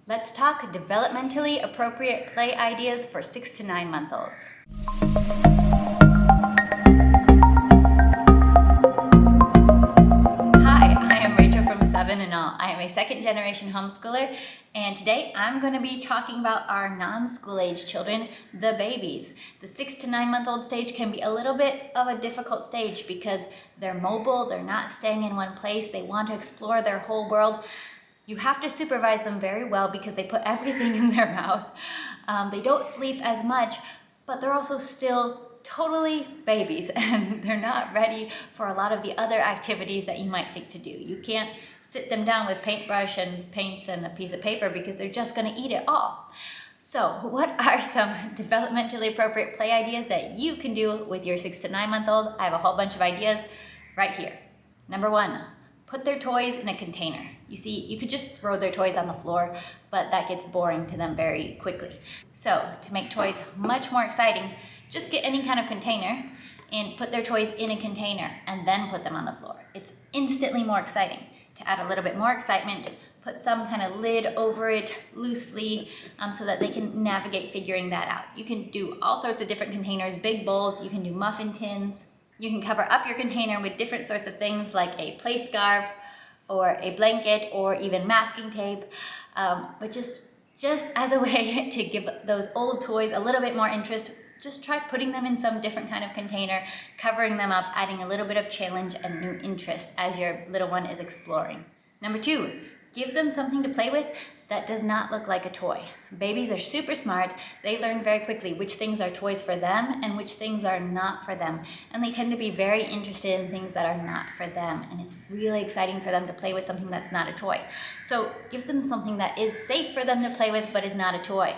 Let's talk developmentally appropriate play ideas for 6 to 9 month olds. Hi, I am Rachel from 7 and All. I am a second generation homeschooler, and today I'm going to be talking about our non-school age children, the babies. The 6 to 9 month old stage can be a little bit of a difficult stage because they're mobile, they're not staying in one place, they want to explore their whole world. You have to supervise them very well because they put everything in their mouth. They don't sleep as much, but they're also still totally babies and they're not ready for a lot of the other activities that you might think to do. You can't sit them down with paintbrush and paints and a piece of paper because they're just going to eat it all. So what are some developmentally appropriate play ideas that you can do with your 6 to 9 month old? I have a whole bunch of ideas right here. Number 1, put their toys in a container. You see, you could just throw their toys on the floor, but that gets boring to them very quickly. So to make toys much more exciting, just get any kind of container and put their toys in a container and then put them on the floor. It's instantly more exciting. To add a little bit more excitement, put some kind of lid over it loosely so that they can navigate figuring that out. You can do all sorts of different containers, big bowls, you can do muffin tins. You can cover up your container with different sorts of things like a play scarf or a blanket or even masking tape, but just as a way to give those old toys a little bit more interest, just try putting them in some different kind of container, covering them up, adding a little bit of challenge and new interest as your little one is exploring. Number 2, give them something to play with that does not look like a toy. Babies are super smart. They learn very quickly which things are toys for them and which things are not for them. And they tend to be very interested in things that are not for them. And it's really exciting for them to play with something that's not a toy. So give them something that is safe for them to play with but is not a toy.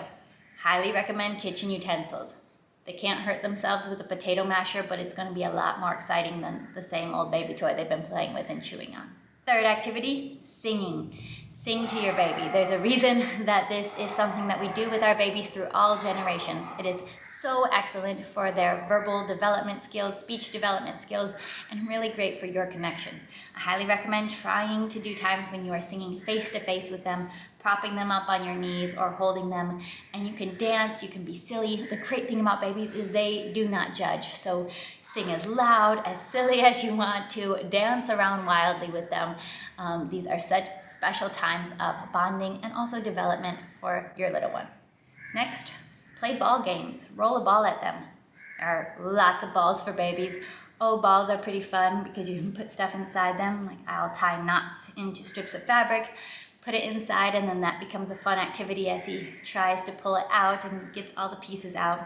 Highly recommend kitchen utensils. They can't hurt themselves with a potato masher, but it's going to be a lot more exciting than the same old baby toy they've been playing with and chewing on. Third activity, singing. Sing to your baby. There's a reason that this is something that we do with our babies through all generations. It is so excellent for their verbal development skills, speech development skills, and really great for your connection. I highly recommend trying to do times when you are singing face to face with them, propping them up on your knees or holding them, and you can dance, you can be silly. The great thing about babies is they do not judge, so sing as loud, as silly as you want to, dance around wildly with them. These are such special times of bonding and also development for your little one. Next, play ball games. Roll a ball at them. There are lots of balls for babies. Oh, balls are pretty fun because you can put stuff inside them, like I'll tie knots into strips of fabric, put it inside, and then that becomes a fun activity as he tries to pull it out and gets all the pieces out.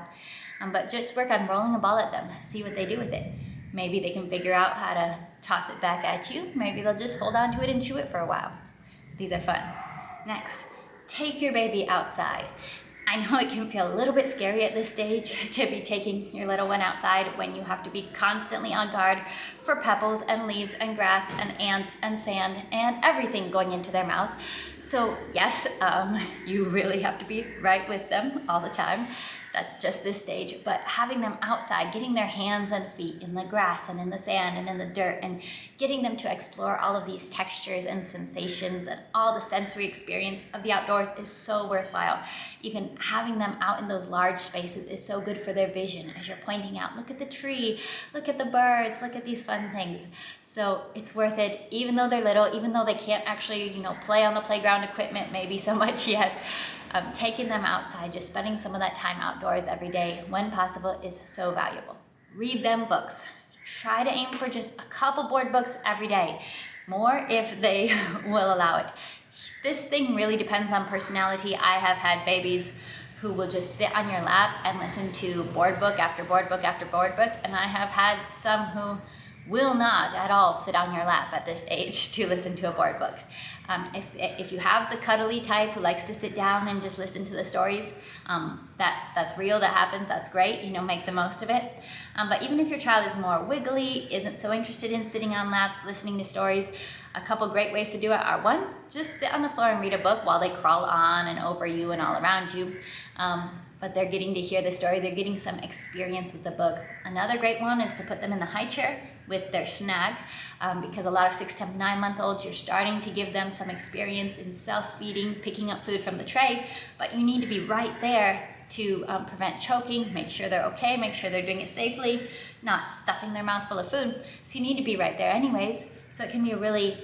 But just work on rolling a ball at them, see what they do with it. Maybe they can figure out how to toss it back at you. Maybe they'll just hold on to it and chew it for a while. These are fun. Next, take your baby outside. I know it can feel a little bit scary at this stage to be taking your little one outside when you have to be constantly on guard for pebbles and leaves and grass and ants and sand and everything going into their mouth. So yes, you really have to be right with them all the time. That's just this stage, but having them outside, getting their hands and feet in the grass and in the sand and in the dirt and getting them to explore all of these textures and sensations and all the sensory experience of the outdoors is so worthwhile. Even having them out in those large spaces is so good for their vision as you're pointing out, look at the tree, look at the birds, look at these fun things. So it's worth it, even though they're little, even though they can't actually, play on the playground equipment maybe so much yet. Taking them outside, just spending some of that time outdoors every day when possible is so valuable. Read them books. Try to aim for just a couple board books every day. More if they will allow it. This thing really depends on personality. I have had babies who will just sit on your lap and listen to board book after board book after board book, and I have had some who will not at all sit on your lap at this age to listen to a board book. If you have the cuddly type who likes to sit down and just listen to the stories, that's real, that happens, that's great, make the most of it. But even if your child is more wiggly, isn't so interested in sitting on laps, listening to stories, a couple great ways to do it are, 1, just sit on the floor and read a book while they crawl on and over you and all around you. But they're getting to hear the story, they're getting some experience with the book. Another great one is to put them in the high chair, with their snack, because a lot of 6 to 9 month olds, you're starting to give them some experience in self-feeding, picking up food from the tray, but you need to be right there to prevent choking, make sure they're okay, make sure they're doing it safely, not stuffing their mouth full of food. So you need to be right there anyways. So it can be a really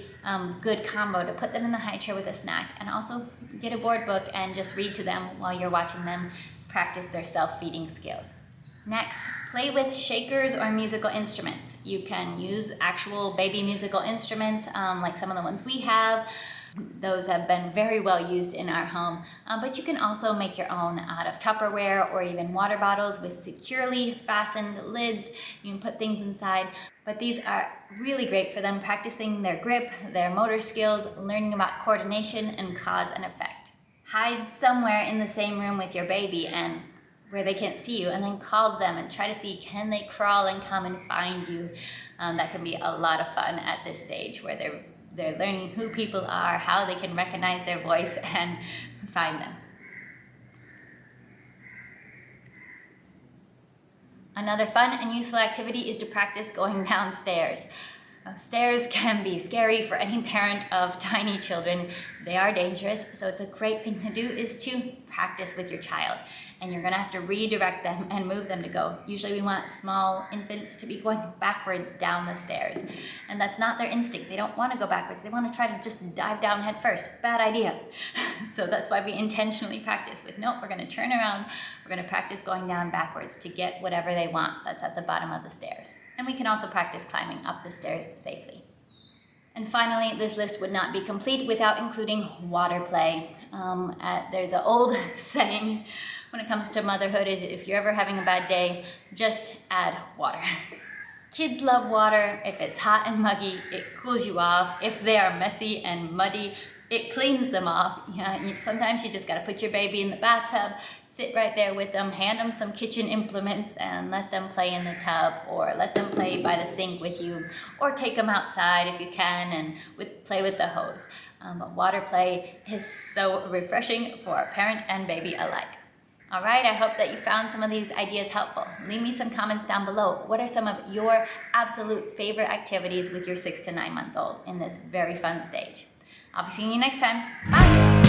good combo to put them in the high chair with a snack, and also get a board book and just read to them while you're watching them practice their self-feeding skills. Next, play with shakers or musical instruments. You can use actual baby musical instruments like some of the ones we have. Those have been very well used in our home, but you can also make your own out of Tupperware or even water bottles with securely fastened lids. You can put things inside, but these are really great for them practicing their grip, their motor skills, learning about coordination and cause and effect. Hide somewhere in the same room with your baby and where they can't see you, and then call them and try to see, can they crawl and come and find you? That can be a lot of fun at this stage where they're learning who people are, how they can recognize their voice and find them. Another fun and useful activity is to practice going downstairs. Stairs can be scary for any parent of tiny children. They are dangerous, so it's a great thing to do is to practice with your child. And you're gonna have to redirect them and move them to go. Usually we want small infants to be going backwards down the stairs. And that's not their instinct. They don't wanna go backwards. They wanna try to just dive down head first. Bad idea. So that's why we intentionally practice with, nope, we're gonna turn around. We're gonna practice going down backwards to get whatever they want that's at the bottom of the stairs. And we can also practice climbing up the stairs safely. And finally, this list would not be complete without including water play. There's an old saying when it comes to motherhood is, if you're ever having a bad day, just add water. Kids love water. If it's hot and muggy, it cools you off. If they are messy and muddy, it cleans them off. Sometimes you just gotta put your baby in the bathtub, sit right there with them, hand them some kitchen implements and let them play in the tub, or let them play by the sink with you, or take them outside if you can and play with the hose. But water play is so refreshing for parent and baby alike. All right, I hope that you found some of these ideas helpful. Leave me some comments down below. What are some of your absolute favorite activities with your 6 to 9 month old in this very fun stage? I'll be seeing you next time. Bye.